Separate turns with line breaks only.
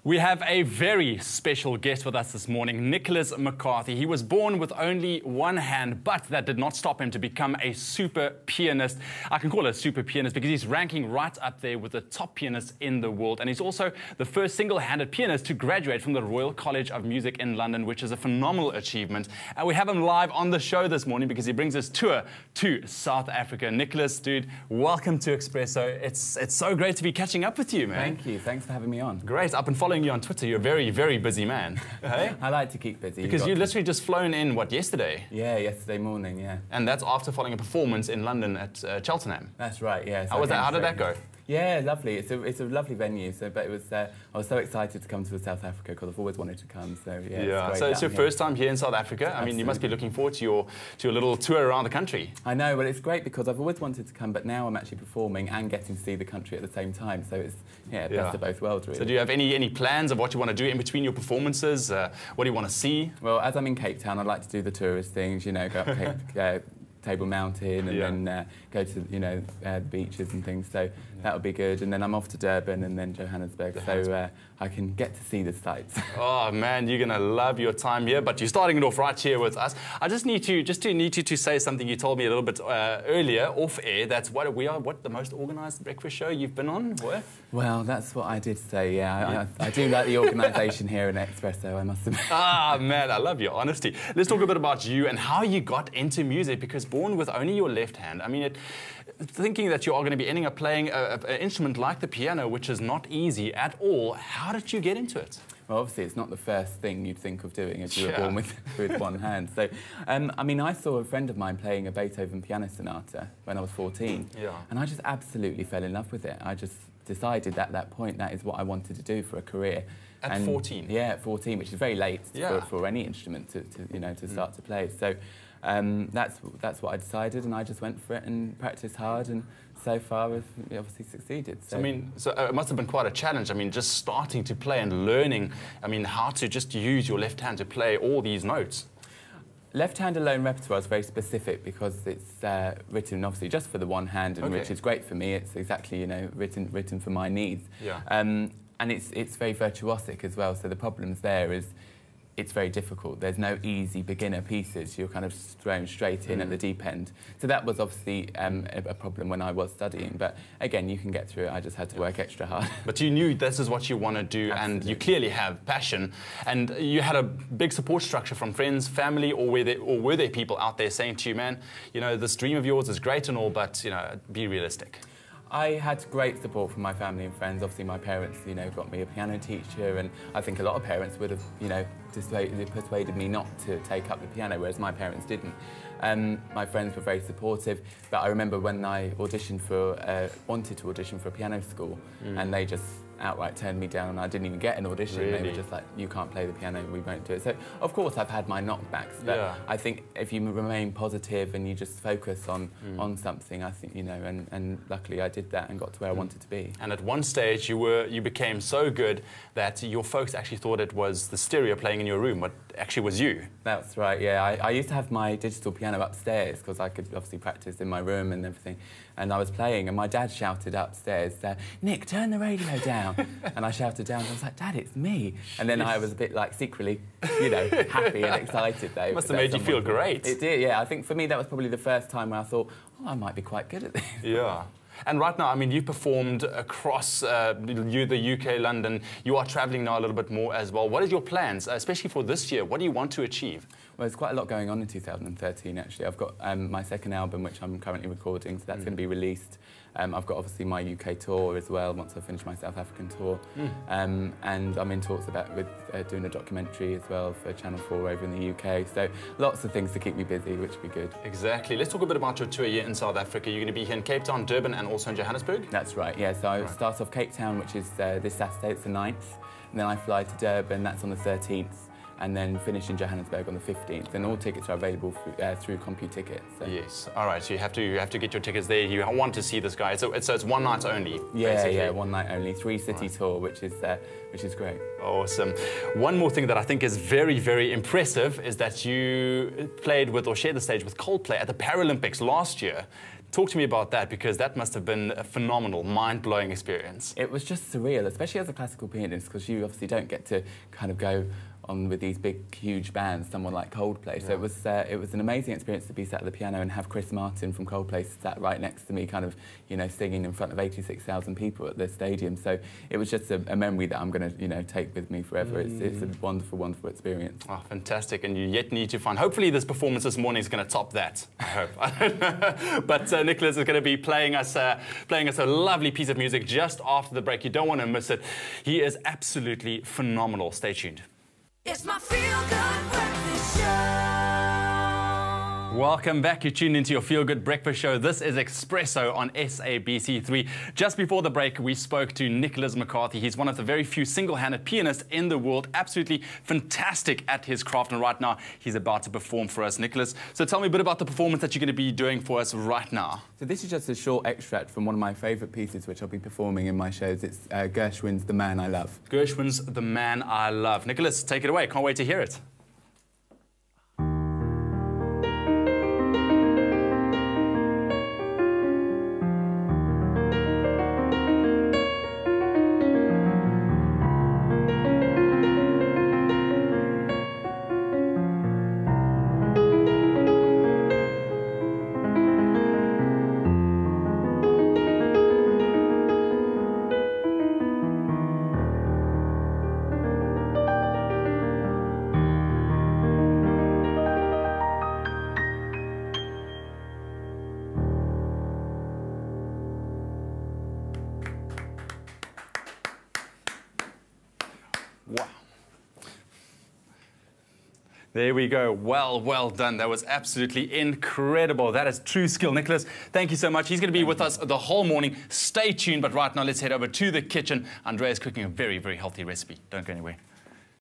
We have a very special guest with us this morning, Nicholas McCarthy. He was born with only one hand, but that did not stop him to become a super pianist. I can call it a super pianist because he's ranking right up there with the top pianists in the world. And he's also the first single-handed pianist to graduate from the Royal College of Music in London, which is a phenomenal achievement. And we have him live on the show this morning because he brings his tour to South Africa. Nicholas, dude, welcome to Expresso. It's so great to be catching up with you, man.
Thank you. Thanks for having me on.
Great. I've been following you on Twitter. You're a very, very busy man. Hey?
I like to keep busy.
Because you literally just flown in, what, yesterday?
Yeah, yesterday morning, yeah.
And that's after following a performance in London at Cheltenham.
That's right, yeah. So
How did that go?
Yeah, lovely. It's a lovely venue. So, but it was I was so excited to come to South Africa because I've always wanted to come. So yeah.
So it's your first time here in South Africa.
Absolutely.
I mean, you must be looking forward to your little tour around the country.
I know, but it's great because I've always wanted to come, but now I'm actually performing and getting to see the country at the same time. So it's best of both worlds, really.
So do you have any plans of what you want to do in between your performances? What do you want to see?
Well, as I'm in Cape Town, I'd like to do the tourist things. You know, go up Table Mountain and then go to the beaches and things. So that would be good. And then I'm off to Durban and then Johannesburg. So I can get to see the sights.
Oh man, you're gonna love your time here. But you're starting it off right here with us. I just need you to say something you told me a little bit earlier off air. That's what the most organised breakfast show you've been on. What?
Well, that's what I did say. Yeah, I do like the organisation here in Expresso, I must admit.
Ah man, I love your honesty. Let's talk a bit about you and how you got into music. Because born with only your left hand, I mean, thinking that you are going to be ending up playing an instrument like the piano, which is not easy at all. How did you get into it?
Well, obviously, it's not the first thing you'd think of doing if you were born with one hand. So, I mean, I saw a friend of mine playing a Beethoven piano sonata when I was 14, and I just absolutely fell in love with it. I just decided at that point that is what I wanted to do for a career.
At 14?
Yeah, at 14, which is very late for any instrument to start to play. So that's what I decided, and I just went for it and practiced hard, and so far I've obviously succeeded. So.
I mean, it must have been quite a challenge. I mean, just starting to play and learning, I mean, how to just use your left hand to play all these notes.
Left-hand alone repertoire is very specific because it's written obviously just for the one hand, and which is great for me. It's exactly written for my needs. Yeah. And it's very virtuosic as well. So the problems there is it's very difficult. There's no easy beginner pieces. You're kind of thrown straight in at the deep end. So that was obviously a problem when I was studying. But again, you can get through it. I just had to work extra hard.
But you knew this is what you want to do,
Absolutely.
And you clearly have passion. And you had a big support structure from friends, family, or were there people out there saying to you, man, this dream of yours is great and all, but be realistic?
I had great support from my family and friends. Obviously, my parents, got me a piano teacher, and I think a lot of parents would have, persuaded me not to take up the piano, whereas my parents didn't. My friends were very supportive, but I remember when I auditioned wanted to audition for a piano school, and they just outright turned me down, and I didn't even get an audition.
Really?
They were just like, you can't play the piano, we won't do it. So, of course, I've had my knockbacks, but I think if you remain positive and you just focus on something, I think, and luckily I did that and got to where I wanted to be.
And at one stage, you became so good that your folks actually thought it was the stereo playing in your room, but actually was you.
That's right, yeah. I used to have my digital piano upstairs because I could obviously practice in my room and everything. And I was playing, and my dad shouted upstairs, Nick, turn the radio down. And I shouted down, I was like, Dad, it's me. And then I was a bit like secretly, happy and excited though.
Must have made you feel great.
It did, yeah. I think for me that was probably the first time where I thought, oh, I might be quite good at this.
Yeah. And right now, I mean, you performed across the UK, London. You are travelling now a little bit more as well. What are your plans, especially for this year? What do you want to achieve?
Well, there's quite a lot going on in 2013, actually. I've got my second album, which I'm currently recording, so that's going to be released. I've got, obviously, my UK tour as well, once I finish my South African tour. And I'm in talks with doing a documentary as well for Channel 4 over in the UK. So lots of things to keep me busy, which will be good.
Exactly. Let's talk a bit about your tour here in South Africa. You're going to be here in Cape Town, Durban, and also in Johannesburg?
That's right, yeah. So I start off Cape Town, which is this Saturday, it's the 9th. And then I fly to Durban, that's on the 13th. And then finish in Johannesburg on the 15th. And all tickets are available through CompuTickets. So.
Yes. All right. So you have to get your tickets there. You want to see this guy. So it's one night only.
Yeah,
basically.
Yeah, one night only. 3-city tour, which is great.
Awesome. One more thing that I think is very, very impressive is that you played with or shared the stage with Coldplay at the Paralympics last year. Talk to me about that, because that must have been a phenomenal, mind-blowing experience.
It was just surreal, especially as a classical pianist, because you obviously don't get to kind of go on with these big, huge bands, someone like Coldplay. Yeah. So it was an amazing experience to be sat at the piano and have Chris Martin from Coldplay sat right next to me, kind of, you know, singing in front of 86,000 people at the stadium. So it was just a memory that I'm going to, you know, take with me forever. It's a wonderful, wonderful experience.
Oh, fantastic. And you yet need to find, hopefully this performance this morning is going to top that, I hope. I don't know. But Nicholas is going to be playing us a lovely piece of music just after the break. You don't want to miss it. He is absolutely phenomenal. Stay tuned.
It's my feel-good breakfast show.
Welcome back. You're tuned into your Feel Good Breakfast Show. This is Expresso on SABC3. Just before the break, we spoke to Nicholas McCarthy. He's one of the very few single-handed pianists in the world. Absolutely fantastic at his craft. And right now, he's about to perform for us. Nicholas, so tell me a bit about the performance that you're going to be doing for us right now.
So this is just a short extract from one of my favourite pieces, which I'll be performing in my shows. It's Gershwin's The Man I Love.
Gershwin's The Man I Love. Nicholas, take it away. Can't wait to hear it. Wow. There we go. Well done. That was absolutely incredible. That is true skill. Nicholas, thank you so much. He's going to be with us the whole morning. Stay tuned. But right now, let's head over to the kitchen. Andrea's cooking a very, very healthy recipe. Don't go anywhere.